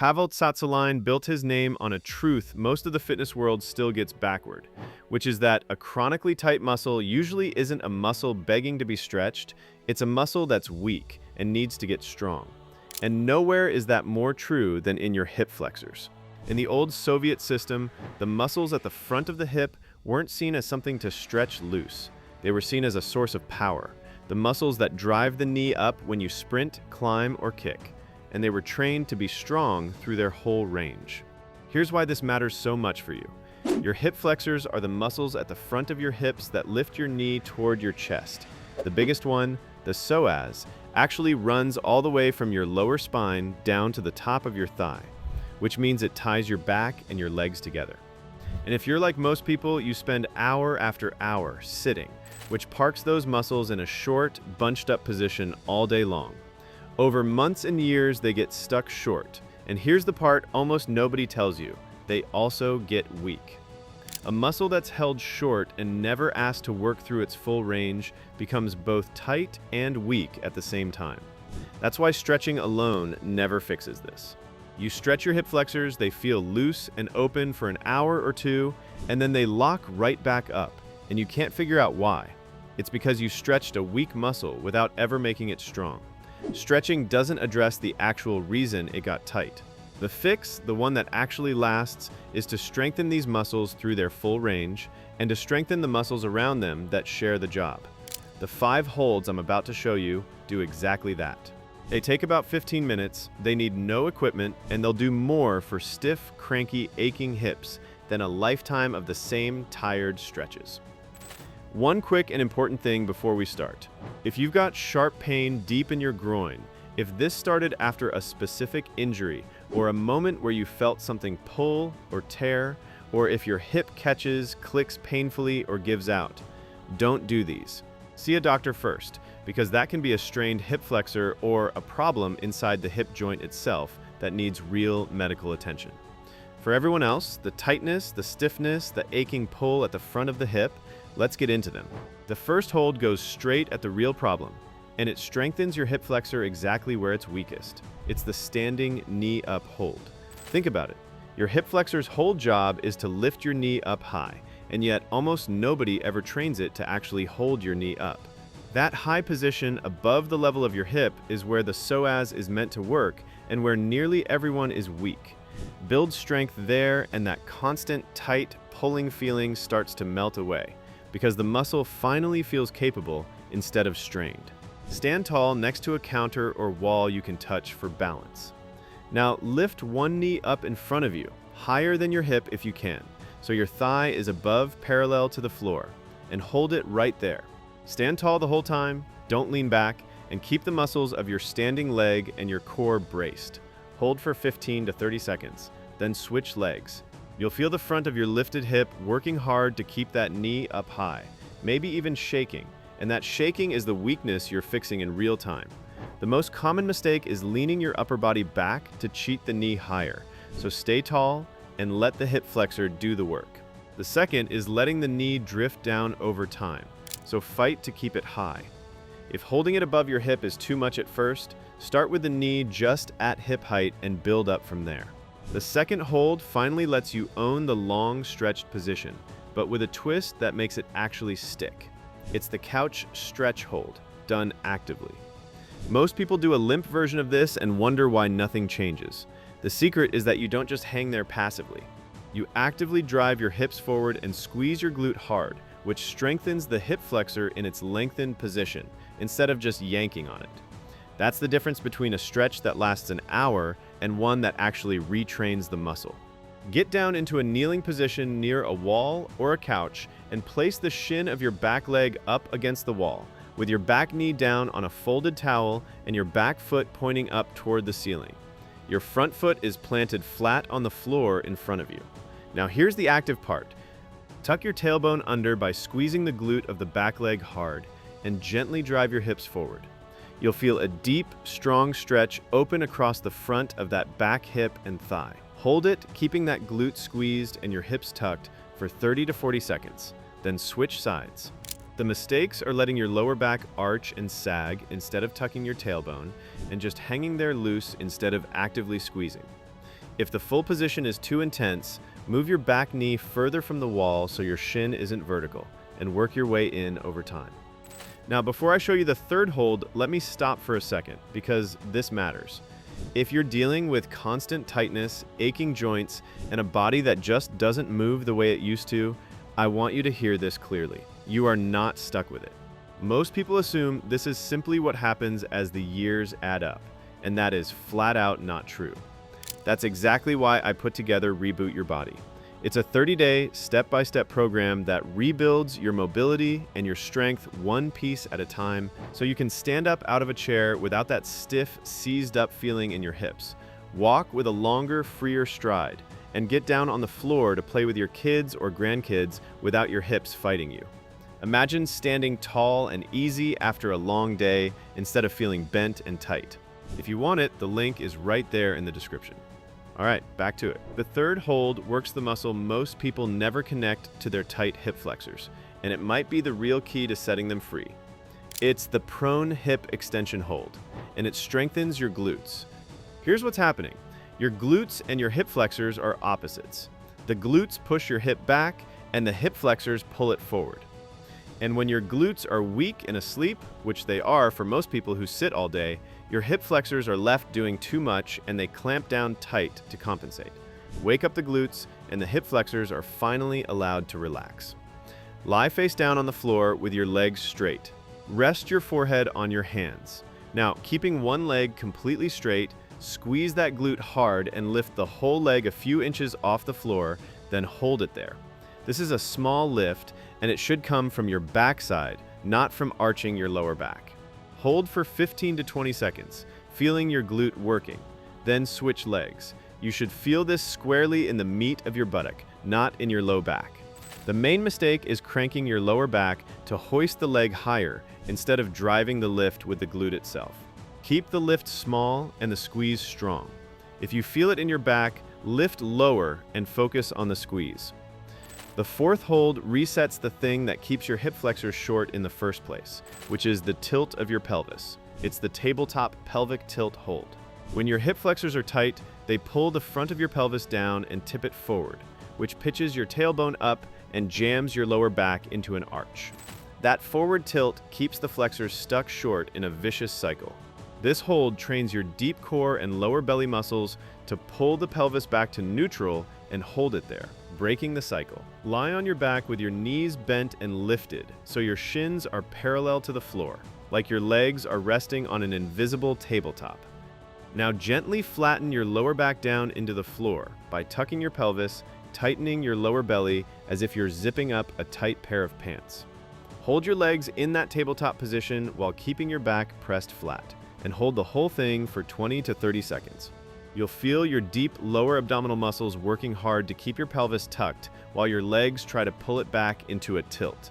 Pavel Tsatsouline built his name on a truth most of the fitness world still gets backward, which is that a chronically tight muscle usually isn't a muscle begging to be stretched, it's a muscle that's weak and needs to get strong. And nowhere is that more true than in your hip flexors. In the old Soviet system, the muscles at the front of the hip weren't seen as something to stretch loose. They were seen as a source of power, the muscles that drive the knee up when you sprint, climb, or kick. And they were trained to be strong through their whole range. Here's why this matters so much for you. Your hip flexors are the muscles at the front of your hips that lift your knee toward your chest. The biggest one, the psoas, actually runs all the way from your lower spine down to the top of your thigh, which means it ties your back and your legs together. And if you're like most people, you spend hour after hour sitting, which parks those muscles in a short, bunched up position all day long. Over months and years, they get stuck short. And here's the part almost nobody tells you. They also get weak. A muscle that's held short and never asked to work through its full range becomes both tight and weak at the same time. That's why stretching alone never fixes this. You stretch your hip flexors, they feel loose and open for an hour or two, and then they lock right back up, and you can't figure out why. It's because you stretched a weak muscle without ever making it strong. Stretching doesn't address the actual reason it got tight. The fix, the one that actually lasts, is to strengthen these muscles through their full range and to strengthen the muscles around them that share the job. The 5 holds I'm about to show you do exactly that. They take about 15 minutes, they need no equipment, and they'll do more for stiff, cranky, aching hips than a lifetime of the same tired stretches. One quick and important thing before we start. If you've got sharp pain deep in your groin, if this started after a specific injury or a moment where you felt something pull or tear, or if your hip catches, clicks painfully, or gives out, don't do these. See a doctor first, because that can be a strained hip flexor or a problem inside the hip joint itself that needs real medical attention. For everyone else, the tightness, the stiffness, the aching pull at the front of the hip, let's get into them. The first hold goes straight at the real problem, and it strengthens your hip flexor exactly where it's weakest. It's the standing knee up hold. Think about it. Your hip flexor's whole job is to lift your knee up high, and yet almost nobody ever trains it to actually hold your knee up. That high position above the level of your hip is where the psoas is meant to work and where nearly everyone is weak. Build strength there, and that constant, tight, pulling feeling starts to melt away, because the muscle finally feels capable instead of strained. Stand tall next to a counter or wall you can touch for balance. Now lift one knee up in front of you, higher than your hip if you can, so your thigh is above parallel to the floor, and hold it right there. Stand tall the whole time, don't lean back, and keep the muscles of your standing leg and your core braced. Hold for 15 to 30 seconds, then switch legs. You'll feel the front of your lifted hip working hard to keep that knee up high, maybe even shaking, and that shaking is the weakness you're fixing in real time. The most common mistake is leaning your upper body back to cheat the knee higher, so stay tall and let the hip flexor do the work. The second is letting the knee drift down over time, so fight to keep it high. If holding it above your hip is too much at first, start with the knee just at hip height and build up from there. The second hold finally lets you own the long stretched position, but with a twist that makes it actually stick. It's the couch stretch hold, done actively. Most people do a limp version of this and wonder why nothing changes. The secret is that you don't just hang there passively. You actively drive your hips forward and squeeze your glute hard, which strengthens the hip flexor in its lengthened position, instead of just yanking on it. That's the difference between a stretch that lasts an hour and one that actually retrains the muscle. Get down into a kneeling position near a wall or a couch and place the shin of your back leg up against the wall, with your back knee down on a folded towel and your back foot pointing up toward the ceiling. Your front foot is planted flat on the floor in front of you. Now here's the active part. Tuck your tailbone under by squeezing the glute of the back leg hard and gently drive your hips forward. You'll feel a deep, strong stretch open across the front of that back hip and thigh. Hold it, keeping that glute squeezed and your hips tucked for 30 to 40 seconds. Then switch sides. The mistakes are letting your lower back arch and sag instead of tucking your tailbone, and just hanging there loose instead of actively squeezing. If the full position is too intense, move your back knee further from the wall so your shin isn't vertical, and work your way in over time. Now, before I show you the third hold, let me stop for a second, because this matters. If you're dealing with constant tightness, aching joints, and a body that just doesn't move the way it used to, I want you to hear this clearly. You are not stuck with it. Most people assume this is simply what happens as the years add up, and that is flat out not true. That's exactly why I put together Reboot Your Body. It's a 30-day, step-by-step program that rebuilds your mobility and your strength one piece at a time so you can stand up out of a chair without that stiff, seized-up feeling in your hips. Walk with a longer, freer stride, and get down on the floor to play with your kids or grandkids without your hips fighting you. Imagine standing tall and easy after a long day instead of feeling bent and tight. If you want it, the link is right there in the description. All right, back to it. The third hold works the muscle most people never connect to their tight hip flexors, and it might be the real key to setting them free. It's the prone hip extension hold, and it strengthens your glutes. Here's what's happening. Your glutes and your hip flexors are opposites. The glutes push your hip back, and the hip flexors pull it forward. And when your glutes are weak and asleep, which they are for most people who sit all day, your hip flexors are left doing too much and they clamp down tight to compensate. Wake up the glutes and the hip flexors are finally allowed to relax. Lie face down on the floor with your legs straight. Rest your forehead on your hands. Now, keeping one leg completely straight, squeeze that glute hard and lift the whole leg a few inches off the floor, then hold it there. This is a small lift and it should come from your backside, not from arching your lower back. Hold for 15 to 20 seconds, feeling your glute working. Then switch legs. You should feel this squarely in the meat of your buttock, not in your low back. The main mistake is cranking your lower back to hoist the leg higher instead of driving the lift with the glute itself. Keep the lift small and the squeeze strong. If you feel it in your back, lift lower and focus on the squeeze. The fourth hold resets the thing that keeps your hip flexors short in the first place, which is the tilt of your pelvis. It's the tabletop pelvic tilt hold. When your hip flexors are tight, they pull the front of your pelvis down and tip it forward, which pitches your tailbone up and jams your lower back into an arch. That forward tilt keeps the flexors stuck short in a vicious cycle. This hold trains your deep core and lower belly muscles to pull the pelvis back to neutral and hold it there, breaking the cycle. Lie on your back with your knees bent and lifted so your shins are parallel to the floor, like your legs are resting on an invisible tabletop. Now gently flatten your lower back down into the floor by tucking your pelvis, tightening your lower belly as if you're zipping up a tight pair of pants. Hold your legs in that tabletop position while keeping your back pressed flat, and hold the whole thing for 20 to 30 seconds. You'll feel your deep lower abdominal muscles working hard to keep your pelvis tucked while your legs try to pull it back into a tilt.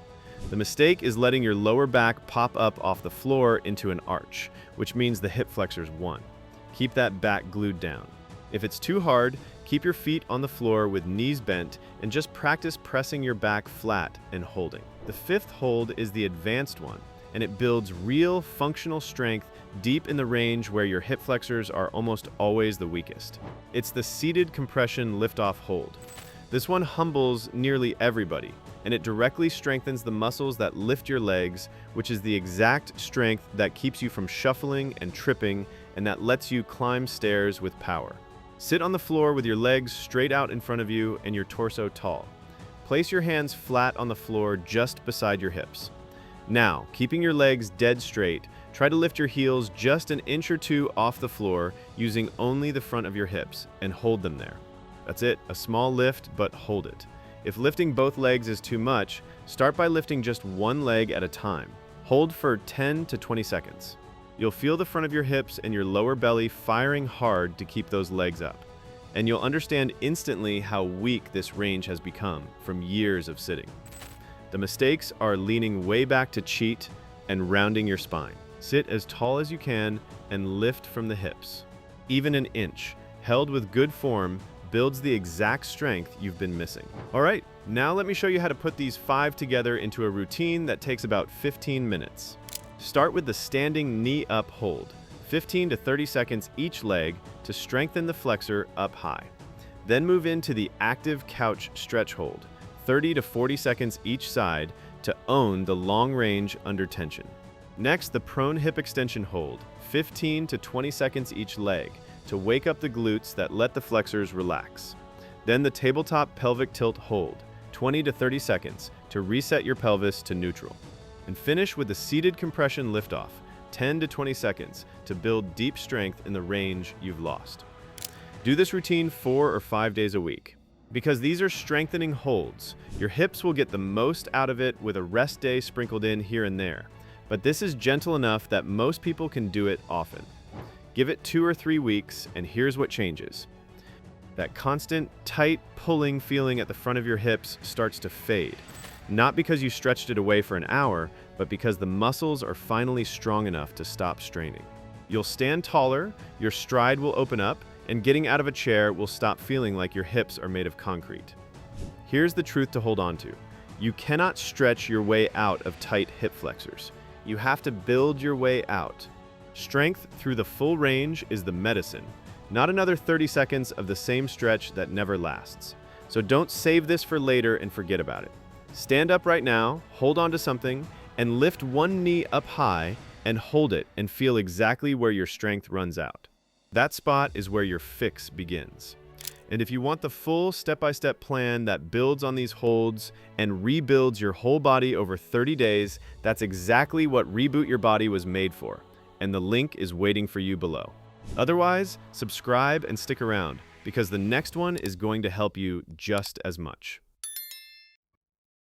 The mistake is letting your lower back pop up off the floor into an arch, which means the hip flexors won. Keep that back glued down. If it's too hard, keep your feet on the floor with knees bent and just practice pressing your back flat and holding. The fifth hold is the advanced one, and it builds real functional strength deep in the range where your hip flexors are almost always the weakest. It's the seated compression lift-off hold. This one humbles nearly everybody, and it directly strengthens the muscles that lift your legs, which is the exact strength that keeps you from shuffling and tripping and that lets you climb stairs with power. Sit on the floor with your legs straight out in front of you and your torso tall. Place your hands flat on the floor just beside your hips. Now, keeping your legs dead straight, try to lift your heels just an inch or two off the floor using only the front of your hips and hold them there. That's it, a small lift, but hold it. If lifting both legs is too much, start by lifting just one leg at a time. Hold for 10 to 20 seconds. You'll feel the front of your hips and your lower belly firing hard to keep those legs up. And you'll understand instantly how weak this range has become from years of sitting. The mistakes are leaning way back to cheat and rounding your spine. Sit as tall as you can and lift from the hips. Even an inch, held with good form, builds the exact strength you've been missing. All right, now let me show you how to put these 5 together into a routine that takes about 15 minutes. Start with the standing knee up hold, 15 to 30 seconds each leg to strengthen the flexor up high. Then move into the active couch stretch hold, 30 to 40 seconds each side to own the long range under tension. Next, the prone hip extension hold, 15 to 20 seconds each leg to wake up the glutes that let the flexors relax. Then the tabletop pelvic tilt hold, 20 to 30 seconds to reset your pelvis to neutral. And finish with the seated compression liftoff, 10 to 20 seconds to build deep strength in the range you've lost. Do this routine 4 or 5 days a week. Because these are strengthening holds, your hips will get the most out of it with a rest day sprinkled in here and there. But this is gentle enough that most people can do it often. Give it 2 or 3 weeks, and here's what changes. That constant, tight, pulling feeling at the front of your hips starts to fade. Not because you stretched it away for an hour, but because the muscles are finally strong enough to stop straining. You'll stand taller, your stride will open up, and getting out of a chair will stop feeling like your hips are made of concrete. Here's the truth to hold on to. You cannot stretch your way out of tight hip flexors. You have to build your way out. Strength through the full range is the medicine, not another 30 seconds of the same stretch that never lasts. So don't save this for later and forget about it. Stand up right now, hold on to something, and lift one knee up high and hold it and feel exactly where your strength runs out. That spot is where your fix begins. And if you want the full step-by-step plan that builds on these holds and rebuilds your whole body over 30 days, that's exactly what Reboot Your Body was made for. And the link is waiting for you below. Otherwise, subscribe and stick around, because the next one is going to help you just as much.